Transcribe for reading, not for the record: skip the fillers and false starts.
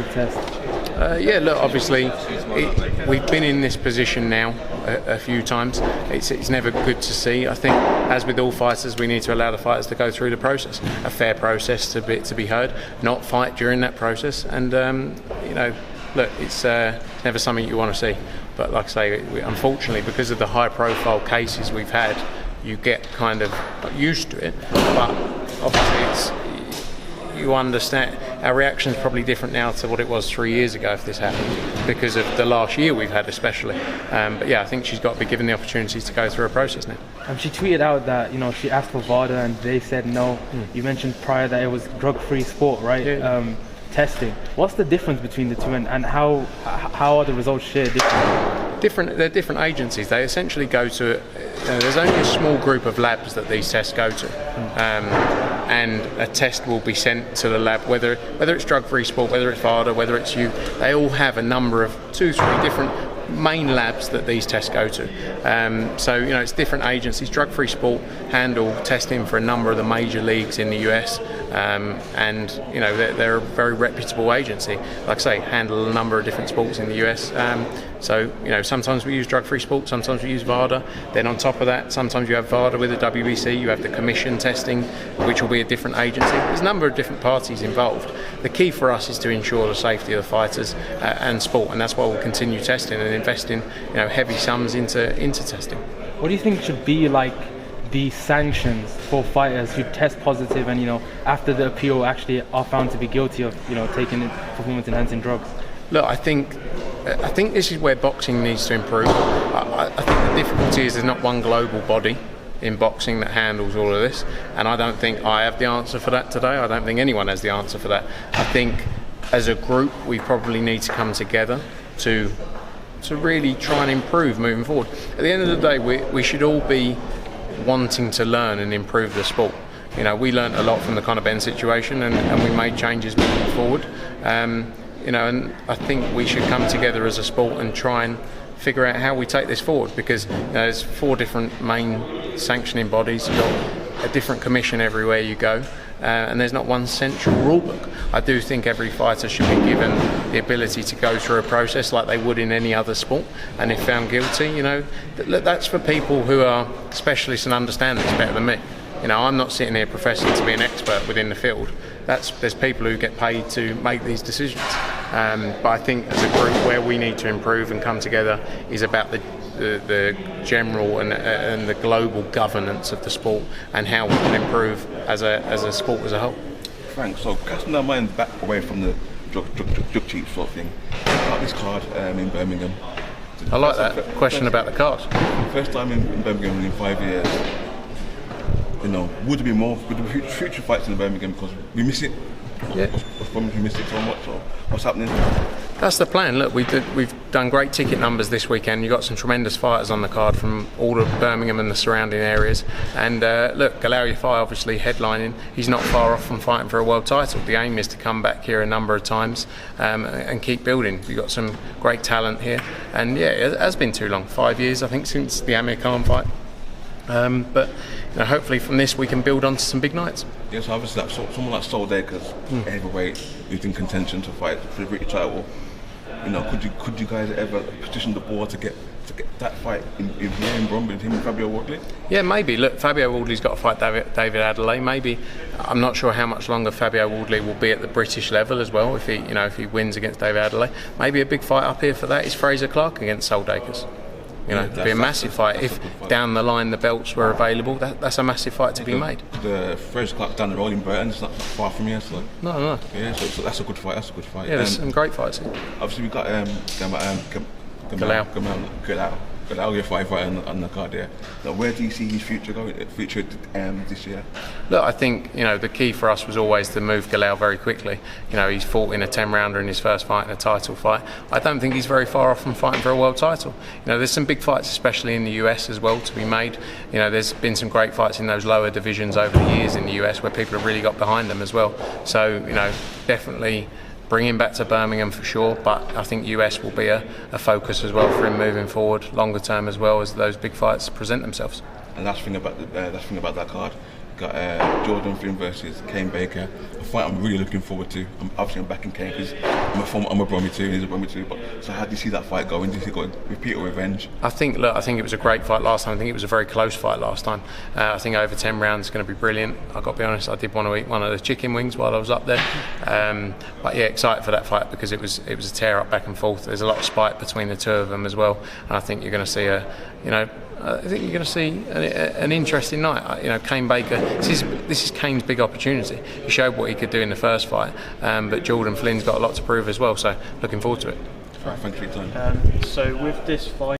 test? Yeah, look, obviously, we've been in this position now a few times. It's never good to see. I think, as with all fighters, we need to allow the fighters to go through the process, a fair process to be heard, not fight during that process. And look, it's never something you want to see. But like I say, unfortunately, because of the high-profile cases we've had, you get kind of used to it. But obviously, you understand our reaction is probably different now to what it was 3 years ago if this happened, because of the last year we've had especially. But yeah, I think she's got to be given the opportunity to go through a process now. She tweeted out that she asked for VADA and they said no. You mentioned prior that it was drug-free sport, right? Yeah. Testing. What's the difference between the two, and how are the results shared differently? They're different agencies. They essentially go to. There's only a small group of labs that these tests go to, and a test will be sent to the lab. Whether it's drug-free sport, whether it's VADA, whether it's you, they all have a number of 2-3 different main labs that these tests go to. So it's different agencies. Drug-free sport handle testing for a number of the major leagues in the US, and they're a very reputable agency. Like I say, handle a number of different sports in the US. So sometimes we use drug-free sport, sometimes we use VADA. Then on top of that, sometimes you have VADA with the WBC. You have the commission testing, which will be a different agency. There's a number of different parties involved. The key for us is to ensure the safety of the fighters and sport, and that's why we'll continue testing and investing heavy sums into testing. What do you think should be like the sanctions for fighters who test positive and after the appeal actually are found to be guilty of taking performance enhancing drugs? Look, I think this is where boxing needs to improve. I think the difficulty is there's not one global body in boxing that handles all of this, and I don't think I have the answer for that today. I don't think anyone has the answer for that. I think as a group we probably need to come together to really try and improve moving forward. At the end of the day, we should all be wanting to learn and improve the sport. We learnt a lot from the Conor Benn situation, and we made changes moving forward. And I think we should come together as a sport and try and figure out how we take this forward, because there's 4 different main sanctioning bodies. You've got a different commission everywhere you go, and there's not one central rule book. I do think every fighter should be given the ability to go through a process like they would in any other sport, and if found guilty, that's for people who are specialists and understand this better than me. I'm not sitting here professing to be an expert within the field. There's people who get paid to make these decisions. But I think as a group, where we need to improve and come together is about the general and the global governance of the sport, and how we can improve as a sport as a whole. Thanks. So casting our mind back away from the drug cheat sort of thing, about this card in Birmingham. I like that question about the card. First time in Birmingham in 5 years. Would there be more future fights in Birmingham, because we miss it? Yeah. We miss it so much. So what's happening? That's the plan. Look, we've done great ticket numbers this weekend. You've got some tremendous fighters on the card from all of Birmingham and the surrounding areas. And look, Galal Yafai obviously headlining. He's not far off from fighting for a world title. The aim is to come back here a number of times and keep building. We've got some great talent here. And yeah, it has been too long. 5 years, I think, since the Amir Khan fight. But hopefully from this we can build on to some big nights. Yes, obviously someone like Soldaker's heavyweight who's in contention to fight for the British title. Could you guys ever petition the board to get that fight in Brom with him and Fabio Wardley? Yeah, maybe. Look, Fabio Wardley's got to fight David Adelaide. Maybe. I'm not sure how much longer Fabio Wardley will be at the British level as well. If he wins against David Adelaide, maybe a big fight up here for that is Fraser Clark against Soldaker's. It'd be a massive fight. If down the line the belts were available, that's a massive fight to be made. The Fraser Clark's down the road in Burton, it's not far from here, so. No. Yeah, so that's a good fight. Yeah, there's some great fights here. Obviously we got Galal Yafai on the card there. Now, where do you see his future this year? Look, I think the key for us was always to move Galal very quickly. He's fought in a 10-rounder in his first fight, in a title fight. I don't think he's very far off from fighting for a world title. There's some big fights, especially in the US as well, to be made. There's been some great fights in those lower divisions over the years in the US where people have really got behind them as well. So definitely bring him back to Birmingham for sure, but I think US will be a focus as well for him moving forward, longer term as well, as those big fights present themselves. And last thing about that card, got Jordan Flynn versus Kane Baker. A fight I'm really looking forward to. I'm backing Kane because I'm a Brommy too, and he's a Brommy too. But so how do you see that fight going? Do you think it got repeat or revenge? I think it was a great fight last time. I think it was a very close fight last time. I think over 10 rounds is going to be brilliant. I've got to be honest, I did want to eat one of the chicken wings while I was up there. But yeah, excited for that fight because it was a tear up back and forth. There's a lot of spite between the two of them as well, and I think you're going to see an interesting night. Kane Baker. This is Kane's big opportunity. He showed what he could do in the first fight, but Jordan Flynn's got a lot to prove as well. So looking forward to it. Thank you for your time. So with this fight.